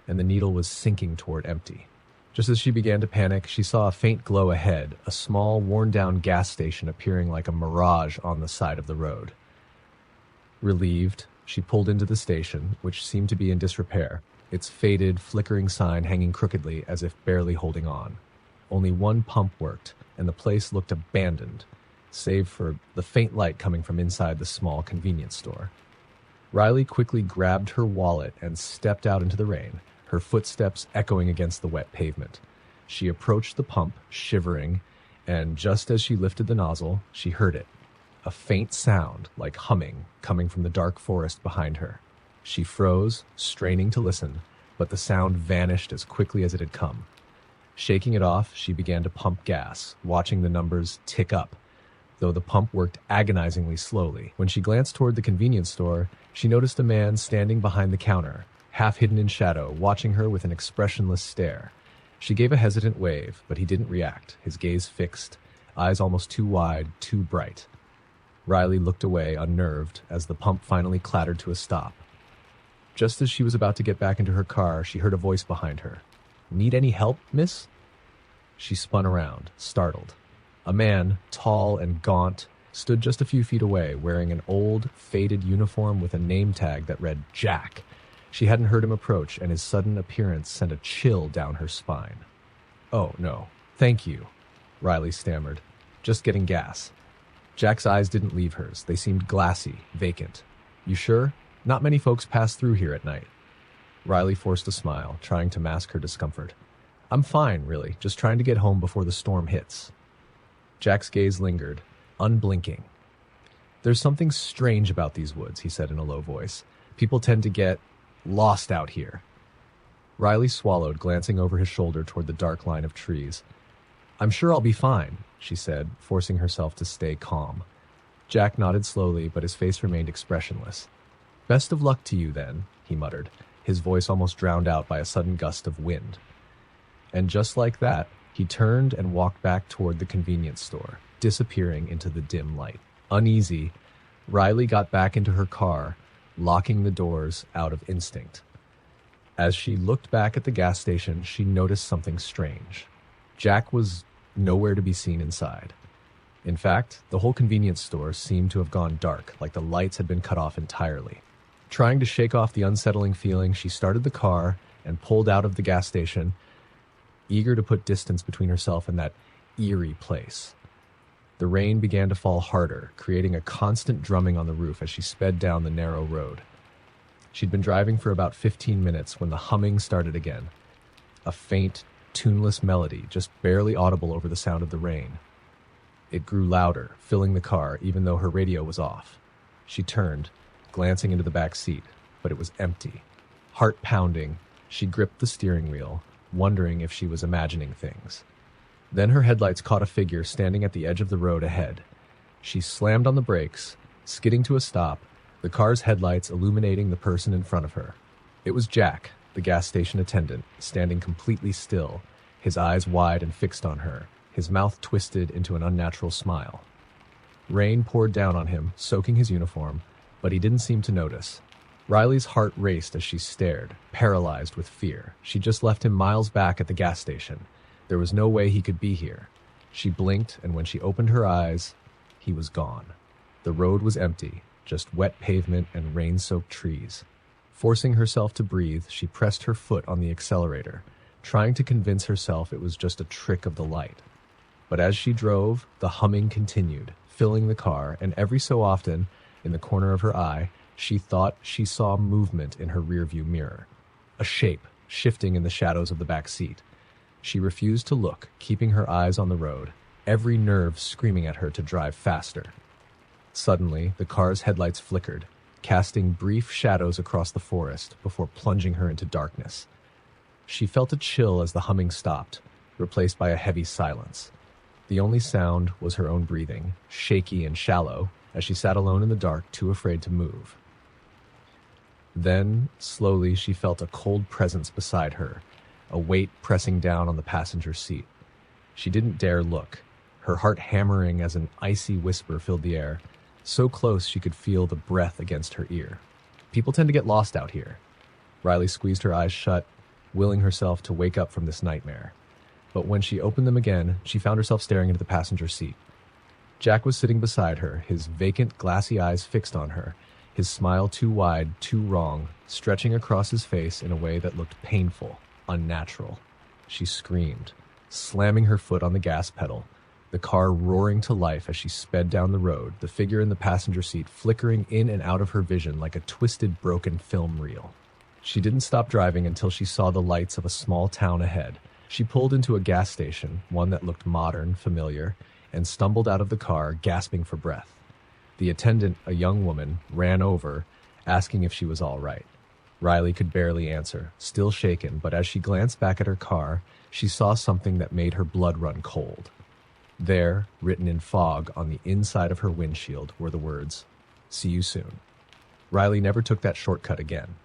and the needle was sinking toward empty. Just as she began to panic, she saw a faint glow ahead, a small, worn-down gas station appearing like a mirage on the side of the road. Relieved, she pulled into the station, which seemed to be in disrepair, its faded, flickering sign hanging crookedly as if barely holding on. Only one pump worked, and the place looked abandoned, save for the faint light coming from inside the small convenience store. Riley quickly grabbed her wallet and stepped out into the rain, her footsteps echoing against the wet pavement. She approached the pump, shivering, and just as she lifted the nozzle, she heard it. A faint sound, like humming, coming from the dark forest behind her. She froze, straining to listen, but the sound vanished as quickly as it had come. Shaking it off, she began to pump gas, watching the numbers tick up, though the pump worked agonizingly slowly. When she glanced toward the convenience store, she noticed a man standing behind the counter, half hidden in shadow, watching her with an expressionless stare. She gave a hesitant wave, but he didn't react, his gaze fixed, eyes almost too wide, too bright. Riley looked away, unnerved, as the pump finally clattered to a stop. Just as she was about to get back into her car, she heard a voice behind her. "Need any help, miss?" She spun around, startled. A man, tall and gaunt, stood just a few feet away, wearing an old, faded uniform with a name tag that read Jack. She hadn't heard him approach, and his sudden appearance sent a chill down her spine. "Oh, no. Thank you," Riley stammered. "Just getting gas." Jack's eyes didn't leave hers. They seemed glassy, vacant. "You sure? Not many folks pass through here at night." Riley forced a smile, trying to mask her discomfort. "I'm fine, really. Just trying to get home before the storm hits." Jack's gaze lingered, unblinking. "There's something strange about these woods," he said in a low voice. "People tend to get lost out here." Riley swallowed, glancing over his shoulder toward the dark line of trees. "I'm sure I'll be fine," she said, forcing herself to stay calm. Jack nodded slowly, but his face remained expressionless. "Best of luck to you, then," he muttered, his voice almost drowned out by a sudden gust of wind. And just like that, he turned and walked back toward the convenience store, disappearing into the dim light. Uneasy, Riley got back into her car, locking the doors out of instinct. As she looked back at the gas station, she noticed something strange. Jack was nowhere to be seen inside. In fact, the whole convenience store seemed to have gone dark, like the lights had been cut off entirely. Trying to shake off the unsettling feeling, she started the car and pulled out of the gas station, eager to put distance between herself and that eerie place. The rain began to fall harder, creating a constant drumming on the roof as she sped down the narrow road. She'd been driving for about 15 minutes when the humming started again, a faint, tuneless melody just barely audible over the sound of the rain. It grew louder, filling the car even though her radio was off. She turned, glancing into the back seat, but it was empty. Heart pounding, she gripped the steering wheel, wondering if she was imagining things. Then her headlights caught a figure standing at the edge of the road ahead. She slammed on the brakes, skidding to a stop, the car's headlights illuminating the person in front of her. It was Jack, the gas station attendant, standing completely still, his eyes wide and fixed on her, his mouth twisted into an unnatural smile. Rain poured down on him, soaking his uniform, but he didn't seem to notice. Riley's heart raced as she stared, paralyzed with fear. She just left him miles back at the gas station. There was no way he could be here. She blinked, and when she opened her eyes, he was gone. The road was empty, just wet pavement and rain-soaked trees. Forcing herself to breathe, she pressed her foot on the accelerator, trying to convince herself it was just a trick of the light. But as she drove, the humming continued, filling the car, and every so often, in the corner of her eye, she thought she saw movement in her rearview mirror. A shape shifting in the shadows of the back seat. She refused to look, keeping her eyes on the road, every nerve screaming at her to drive faster. Suddenly, the car's headlights flickered, casting brief shadows across the forest before plunging her into darkness. She felt a chill as the humming stopped, replaced by a heavy silence. The only sound was her own breathing, shaky and shallow, as she sat alone in the dark, too afraid to move. Then, slowly, she felt a cold presence beside her, a weight pressing down on the passenger seat. She didn't dare look, her heart hammering as an icy whisper filled the air, so close she could feel the breath against her ear. People tend to get lost out here. Riley squeezed her eyes shut, willing herself to wake up from this nightmare. But when she opened them again, she found herself staring into the passenger seat. Jack was sitting beside her, his vacant, glassy eyes fixed on her, his smile too wide, too wrong, stretching across his face in a way that looked painful, unnatural. She screamed, slamming her foot on the gas pedal, the car roaring to life as she sped down the road, the figure in the passenger seat flickering in and out of her vision like a twisted, broken film reel. She didn't stop driving until she saw the lights of a small town ahead. She pulled into a gas station, one that looked modern, familiar, and stumbled out of the car, gasping for breath. The attendant, a young woman, ran over, asking if she was all right. Riley could barely answer, still shaken, but as she glanced back at her car, she saw something that made her blood run cold. There, written in fog on the inside of her windshield, were the words, "See you soon." Riley never took that shortcut again.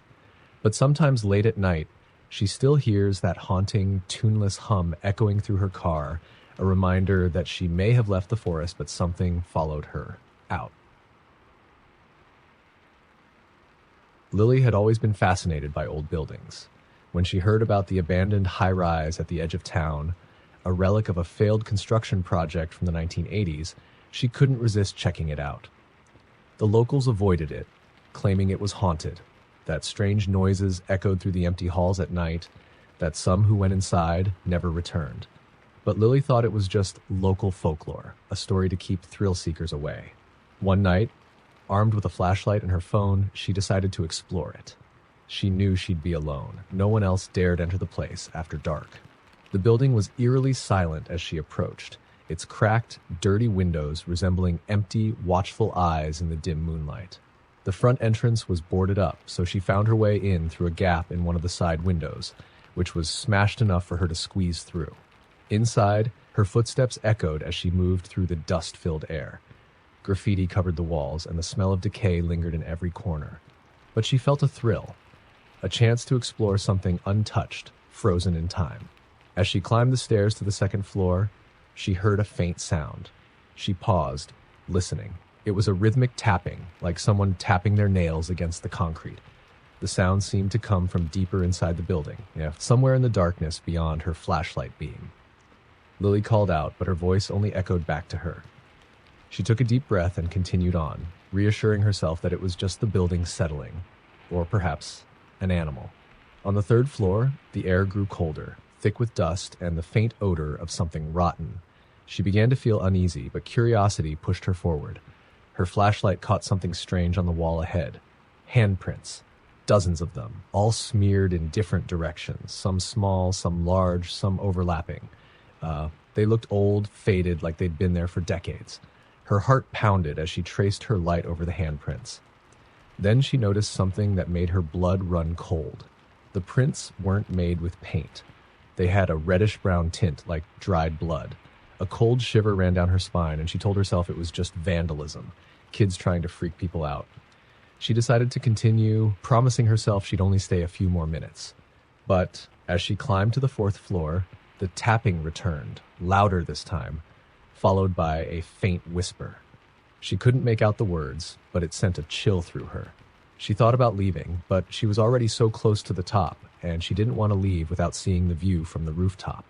But sometimes late at night, she still hears that haunting, tuneless hum echoing through her car, a reminder that she may have left the forest, but something followed her out. Lily had always been fascinated by old buildings. When she heard about the abandoned high-rise at the edge of town, a relic of a failed construction project from the 1980s, she couldn't resist checking it out. The locals avoided it, claiming it was haunted, that strange noises echoed through the empty halls at night, that some who went inside never returned. But Lily thought it was just local folklore, a story to keep thrill-seekers away. One night, armed with a flashlight and her phone, she decided to explore it. She knew she'd be alone. No one else dared enter the place after dark. The building was eerily silent as she approached, its cracked, dirty windows resembling empty, watchful eyes in the dim moonlight. The front entrance was boarded up, so she found her way in through a gap in one of the side windows, which was smashed enough for her to squeeze through. Inside, her footsteps echoed as she moved through the dust-filled air. Graffiti covered the walls, and the smell of decay lingered in every corner. But she felt a thrill, a chance to explore something untouched, frozen in time. As she climbed the stairs to the second floor, she heard a faint sound. She paused, listening. It was a rhythmic tapping, like someone tapping their nails against the concrete. The sound seemed to come from deeper inside the building, somewhere in the darkness beyond her flashlight beam. Lily called out, but her voice only echoed back to her. She took a deep breath and continued on, reassuring herself that it was just the building settling, or perhaps an animal. On the third floor, the air grew colder, thick with dust and the faint odor of something rotten. She began to feel uneasy, but curiosity pushed her forward. Her flashlight caught something strange on the wall ahead. Handprints. Dozens of them, all smeared in different directions, some small, some large, some overlapping. They looked old, faded, like they'd been there for decades. Her heart pounded as she traced her light over the handprints. Then she noticed something that made her blood run cold. The prints weren't made with paint. They had a reddish-brown tint, like dried blood. A cold shiver ran down her spine, and she told herself it was just vandalism, kids trying to freak people out. She decided to continue, promising herself she'd only stay a few more minutes. But as she climbed to the fourth floor, the tapping returned, louder this time, followed by a faint whisper. She couldn't make out the words, but it sent a chill through her. She thought about leaving, but she was already so close to the top, and she didn't want to leave without seeing the view from the rooftop.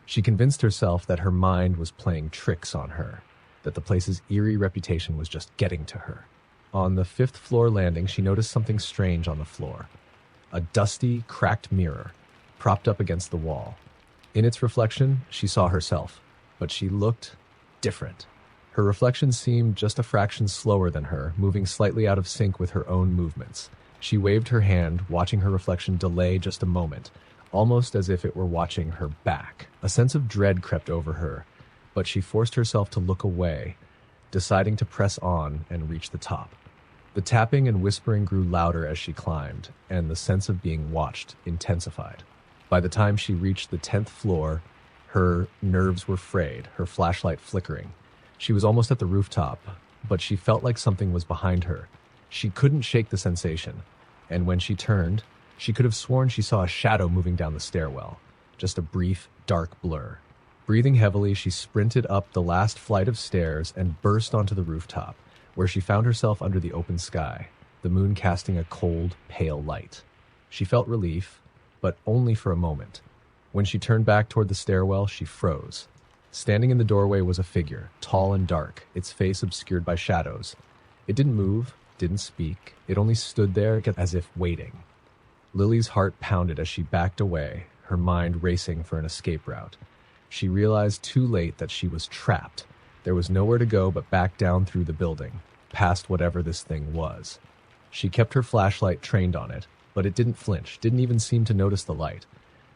She convinced herself that her mind was playing tricks on her, that the place's eerie reputation was just getting to her. On the fifth floor landing, she noticed something strange on the floor. a dusty, cracked mirror, propped up against the wall. In its reflection, she saw herself, but she looked different. Her reflection seemed just a fraction slower than her, moving slightly out of sync with her own movements. She waved her hand, watching her reflection delay just a moment, almost as if it were watching her back. A sense of dread crept over her, but she forced herself to look away, deciding to press on and reach the top. The tapping and whispering grew louder as she climbed, and the sense of being watched intensified. By the time she reached the 10th floor, her nerves were frayed, her flashlight flickering. She was almost at the rooftop, but she felt like something was behind her. She couldn't shake the sensation, and when she turned, she could have sworn she saw a shadow moving down the stairwell, just a brief, dark blur. Breathing heavily, she sprinted up the last flight of stairs and burst onto the rooftop, where she found herself under the open sky, the moon casting a cold, pale light. She felt relief, but only for a moment. When she turned back toward the stairwell, she froze. Standing in the doorway was a figure, tall and dark, its face obscured by shadows. It didn't move, didn't speak. It only stood there as if waiting. Lily's heart pounded as she backed away, her mind racing for an escape route. She realized too late that she was trapped. There was nowhere to go but back down through the building, past whatever this thing was. She kept her flashlight trained on it, but it didn't flinch, didn't even seem to notice the light.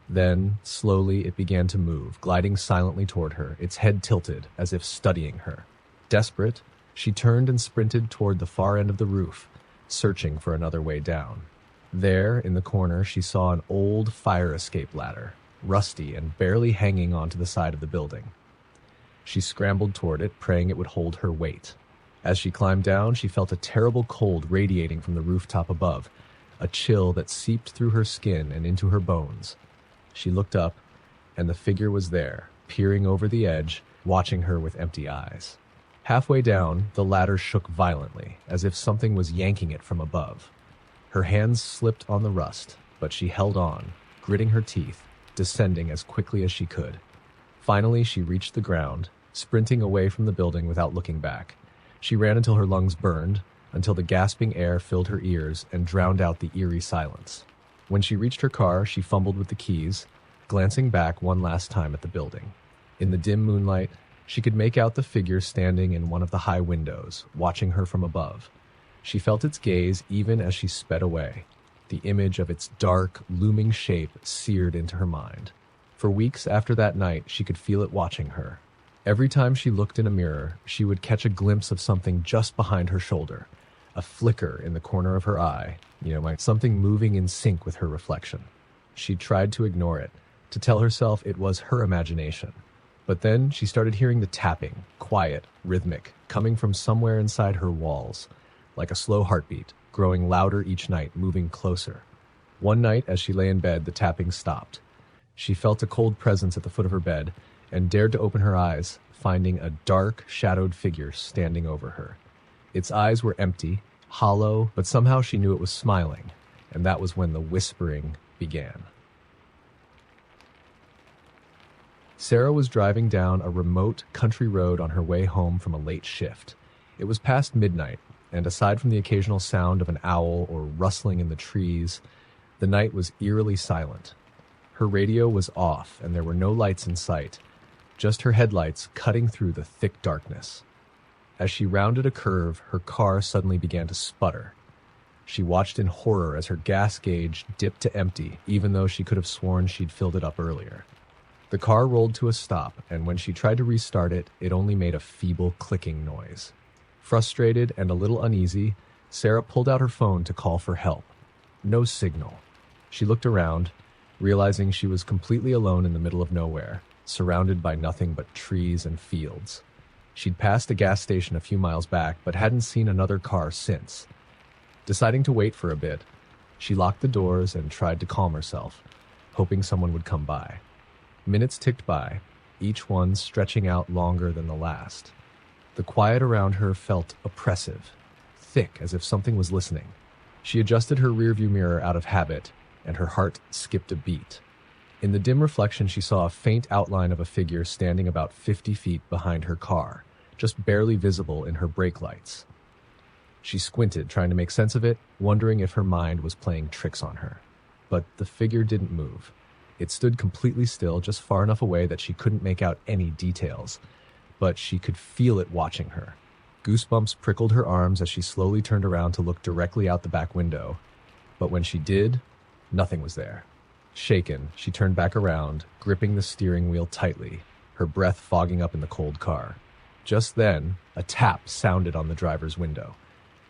Then, slowly, it began to move, gliding silently toward her, its head tilted, as if studying her. Desperate, she turned and sprinted toward the far end of the roof, searching for another way down. There, in the corner, she saw an old fire escape ladder, rusty and barely hanging onto the side of the building. She scrambled toward it, praying it would hold her weight. As she climbed down, she felt a terrible cold radiating from the rooftop above, a chill that seeped through her skin and into her bones. She looked up, and the figure was there, peering over the edge, watching her with empty eyes. Halfway down, the ladder shook violently, as if something was yanking it from above. Her hands slipped on the rust, but she held on, gritting her teeth, descending as quickly as she could. Finally, she reached the ground, sprinting away from the building without looking back. She ran until her lungs burned, until the gasping air filled her ears and drowned out the eerie silence. When she reached her car, she fumbled with the keys, glancing back one last time at the building. In the dim moonlight, she could make out the figure standing in one of the high windows, watching her from above. She felt its gaze even as she sped away. The image of its dark, looming shape seared into her mind. For weeks after that night, she could feel it watching her. Every time she looked in a mirror, she would catch a glimpse of something just behind her shoulder, a flicker in the corner of her eye, like something moving in sync with her reflection. She tried to ignore it, to tell herself it was her imagination. But then she started hearing the tapping, quiet, rhythmic, coming from somewhere inside her walls, like a slow heartbeat, growing louder each night, moving closer. One night, as she lay in bed, the tapping stopped. She felt a cold presence at the foot of her bed and dared to open her eyes, finding a dark, shadowed figure standing over her. Its eyes were empty, hollow, but somehow she knew it was smiling, and that was when the whispering began. Sarah was driving down a remote country road on her way home from a late shift. It was past midnight, and aside from the occasional sound of an owl or rustling in the trees, the night was eerily silent. Her radio was off, and there were no lights in sight, just her headlights cutting through the thick darkness. As she rounded a curve, her car suddenly began to sputter. She watched in horror as her gas gauge dipped to empty, even though she could have sworn she'd filled it up earlier. The car rolled to a stop, and when she tried to restart it, it only made a feeble clicking noise. Frustrated and a little uneasy, Sarah pulled out her phone to call for help. No signal. She looked around, realizing she was completely alone in the middle of nowhere, surrounded by nothing but trees and fields. She'd passed a gas station a few miles back, but hadn't seen another car since. Deciding to wait for a bit, she locked the doors and tried to calm herself, hoping someone would come by. Minutes ticked by, each one stretching out longer than the last. The quiet around her felt oppressive, thick as if something was listening. She adjusted her rearview mirror out of habit, and her heart skipped a beat. In the dim reflection, she saw a faint outline of a figure standing about 50 feet behind her car, just barely visible in her brake lights. She squinted, trying to make sense of it, wondering if her mind was playing tricks on her. but the figure didn't move. It stood completely still, just far enough away that she couldn't make out any details, but she could feel it watching her. Goosebumps prickled her arms as she slowly turned around to look directly out the back window, but when she did, nothing was there. Shaken, she turned back around, gripping the steering wheel tightly, her breath fogging up in the cold car. Just then, a tap sounded on the driver's window.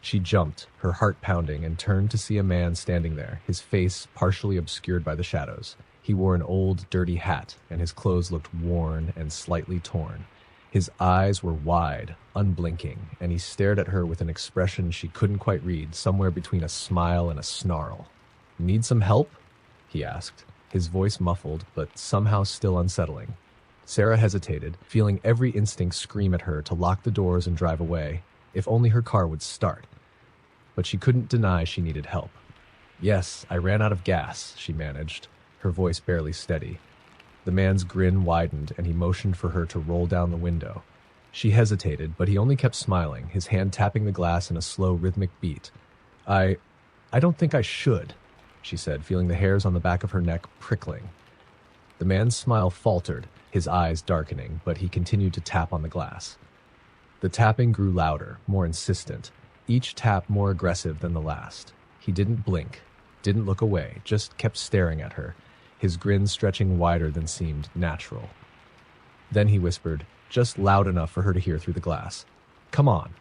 She jumped, her heart pounding, and turned to see a man standing there, his face partially obscured by the shadows. He wore an old, dirty hat, and his clothes looked worn and slightly torn. His eyes were wide, unblinking, and he stared at her with an expression she couldn't quite read, somewhere between a smile and a snarl. "Need some help?" he asked, his voice muffled, but somehow still unsettling. Sarah hesitated, feeling every instinct scream at her to lock the doors and drive away, if only her car would start. But she couldn't deny she needed help. "Yes, I ran out of gas," she managed, her voice barely steady. The man's grin widened, and he motioned for her to roll down the window. She hesitated, but he only kept smiling, his hand tapping the glass in a slow, rhythmic beat. I don't think I should," she said, feeling the hairs on the back of her neck prickling. The man's smile faltered, his eyes darkening, but he continued to tap on the glass. The tapping grew louder, more insistent, each tap more aggressive than the last. He didn't blink, didn't look away, just kept staring at her, his grin stretching wider than seemed natural. Then he whispered, just loud enough for her to hear through the glass, "Come on,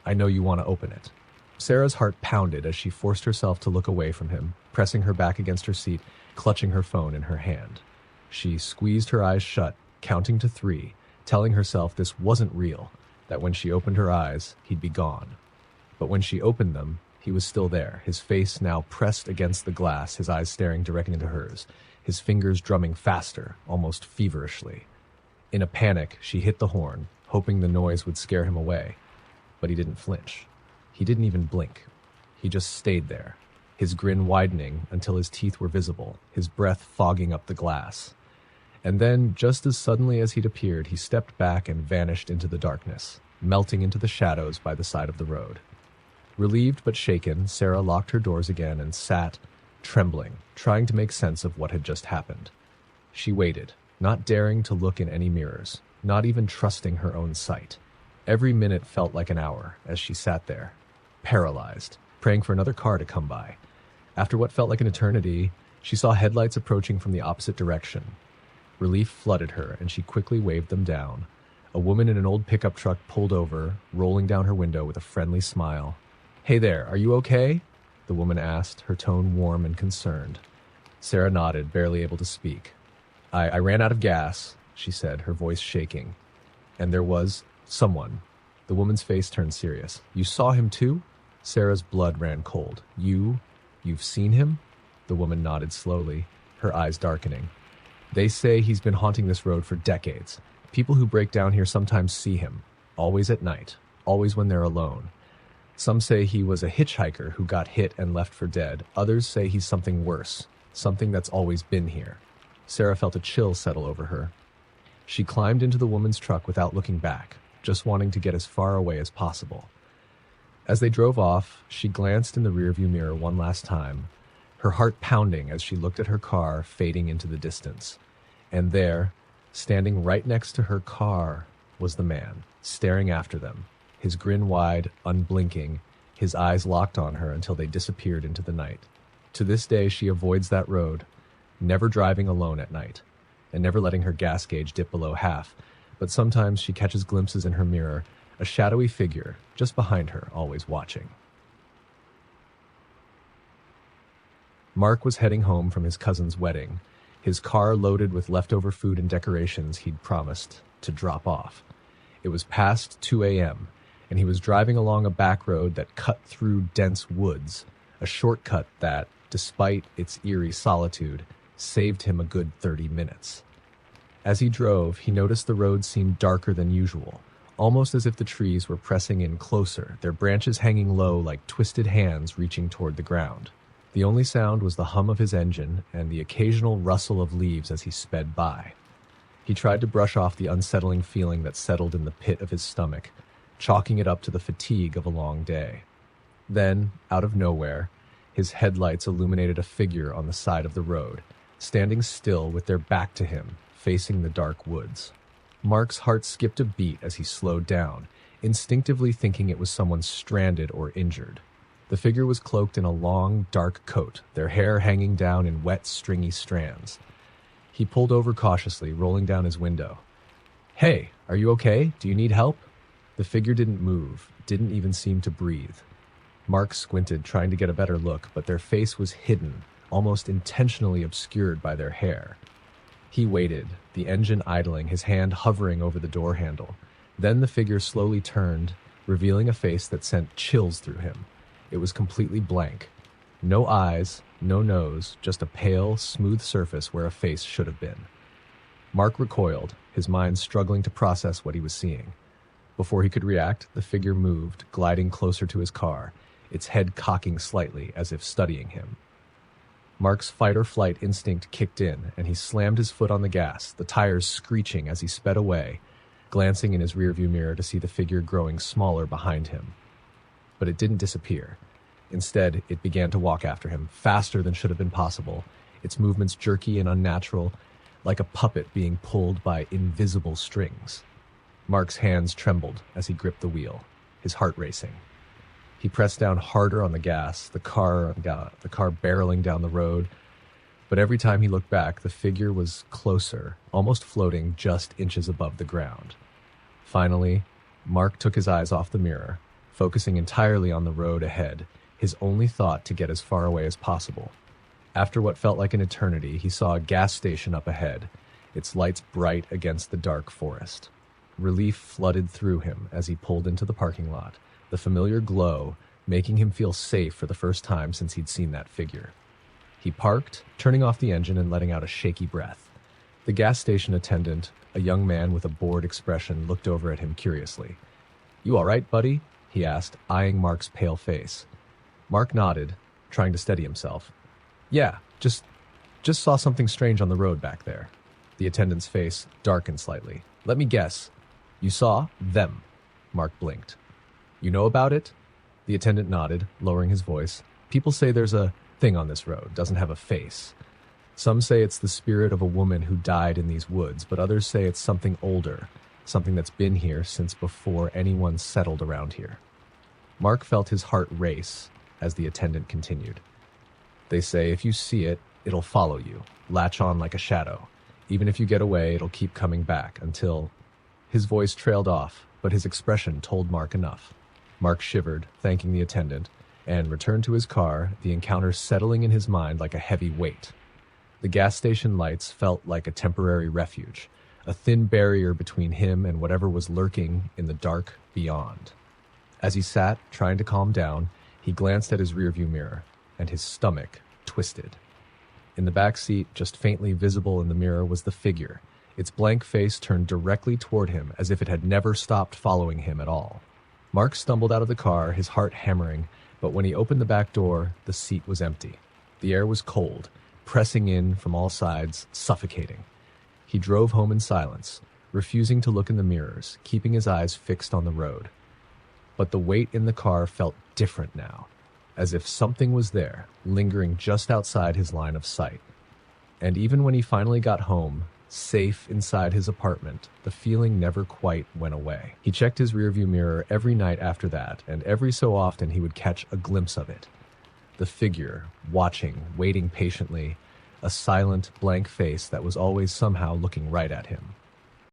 I know you want to open it." Sarah's heart pounded as she forced herself to look away from him, pressing her back against her seat, clutching her phone in her hand. She squeezed her eyes shut, counting to 3, telling herself this wasn't real, that when she opened her eyes, he'd be gone. But when she opened them, he was still there, his face now pressed against the glass, his eyes staring directly into hers, his fingers drumming faster, almost feverishly. In a panic, she hit the horn, hoping the noise would scare him away. But he didn't flinch. He didn't even blink. He just stayed there, his grin widening until his teeth were visible, his breath fogging up the glass. And then, just as suddenly as he'd appeared, he stepped back and vanished into the darkness, melting into the shadows by the side of the road. Relieved but shaken, Sarah locked her doors again and sat, trembling, trying to make sense of what had just happened. She waited, not daring to look in any mirrors, not even trusting her own sight. Every minute felt like an hour as she sat there, paralyzed, praying for another car to come by. After what felt like an eternity, she saw headlights approaching from the opposite direction. Relief flooded her, and she quickly waved them down. A woman in an old pickup truck pulled over, rolling down her window with a friendly smile. "Hey there, are you okay?" the woman asked, her tone warm and concerned. Sarah nodded, barely able to speak. I ran out of gas," she said, her voice shaking. "And there was someone." The woman's face turned serious. "You saw him too?" Sarah's blood ran cold. You've seen him?" The woman nodded slowly, her eyes darkening. "They say he's been haunting this road for decades. People who break down here sometimes see him, always at night, always when they're alone. Some say he was a hitchhiker who got hit and left for dead. Others say he's something worse, something that's always been here." Sarah felt a chill settle over her. She climbed into the woman's truck without looking back, just wanting to get as far away as possible. As they drove off, she glanced in the rearview mirror one last time, her heart pounding as she looked at her car fading into the distance. And there, standing right next to her car, was the man, staring after them, his grin wide, unblinking, his eyes locked on her until they disappeared into the night. To this day, she avoids that road, never driving alone at night, and never letting her gas gauge dip below half, but sometimes she catches glimpses in her mirror, a shadowy figure just behind her, always watching. Mark was heading home from his cousin's wedding, his car loaded with leftover food and decorations he'd promised to drop off. It was past 2 a.m., and he was driving along a back road that cut through dense woods, a shortcut that, despite its eerie solitude, saved him a good 30 minutes. As he drove, he noticed the road seemed darker than usual, almost as if the trees were pressing in closer, their branches hanging low like twisted hands reaching toward the ground. The only sound was the hum of his engine and the occasional rustle of leaves as he sped by. He tried to brush off the unsettling feeling that settled in the pit of his stomach, chalking it up to the fatigue of a long day. Then, out of nowhere, His headlights illuminated a figure on the side of the road, standing still with their back to him, facing the dark woods. Mark's heart skipped a beat as he slowed down, instinctively thinking it was someone stranded or injured. The figure was cloaked in a long, dark coat, their hair hanging down in wet, stringy strands. He pulled over cautiously, rolling down his window. "Hey, are you okay? Do you need help?" The figure didn't move, didn't even seem to breathe. Mark squinted, trying to get a better look, but their face was hidden, almost intentionally obscured by their hair. He waited, the engine idling, his hand hovering over the door handle. Then the figure slowly turned, revealing a face that sent chills through him. It was completely blank. No eyes, no nose, just a pale, smooth surface where a face should have been. Mark recoiled, his mind struggling to process what he was seeing. Before he could react, the figure moved, gliding closer to his car, its head cocking slightly as if studying him. Mark's fight-or-flight instinct kicked in, and he slammed his foot on the gas, the tires screeching as he sped away, glancing in his rearview mirror to see the figure growing smaller behind him. But it didn't disappear. Instead, it began to walk after him, faster than should have been possible, its movements jerky and unnatural, like a puppet being pulled by invisible strings. Mark's hands trembled as he gripped the wheel, his heart racing. He pressed down harder on the gas, the car barreling down the road, but every time he looked back, the figure was closer, almost floating just inches above the ground. Finally, Mark took his eyes off the mirror, focusing entirely on the road ahead, his only thought to get as far away as possible. After what felt like an eternity, he saw a gas station up ahead, its lights bright against the dark forest. Relief flooded through him as he pulled into the parking lot, the familiar glow making him feel safe for the first time since he'd seen that figure. He parked, turning off the engine and letting out a shaky breath. The gas station attendant, a young man with a bored expression, looked over at him curiously. "You all right, buddy?" he asked, eyeing Mark's pale face. Mark nodded, trying to steady himself. "Yeah, just saw something strange on the road back there." The attendant's face darkened slightly. "Let me guess. You saw them?" Mark blinked. "You know about it?" The attendant nodded, lowering his voice. "People say there's a thing on this road, doesn't have a face. Some say it's the spirit of a woman who died in these woods, but others say it's something older, something that's been here since before anyone settled around here." Mark felt his heart race as the attendant continued. "They say if you see it, it'll follow you, latch on like a shadow. Even if you get away, it'll keep coming back until..." His voice trailed off, but his expression told Mark enough. Mark shivered, thanking the attendant, and returned to his car, the encounter settling in his mind like a heavy weight. The gas station lights felt like a temporary refuge, a thin barrier between him and whatever was lurking in the dark beyond. As he sat, trying to calm down, he glanced at his rearview mirror, and his stomach twisted. In the back seat, just faintly visible in the mirror, was the figure, its blank face turned directly toward him as if it had never stopped following him at all. Mark stumbled out of the car, his heart hammering, but when he opened the back door, the seat was empty. The air was cold, pressing in from all sides, suffocating. He drove home in silence, refusing to look in the mirrors, keeping his eyes fixed on the road. But the weight in the car felt different now, as if something was there, lingering just outside his line of sight. And even when he finally got home, safe inside his apartment, the feeling never quite went away. He checked his rearview mirror every night after that, and every so often he would catch a glimpse of it. The figure, waiting patiently, a silent, blank face that was always somehow looking right at him.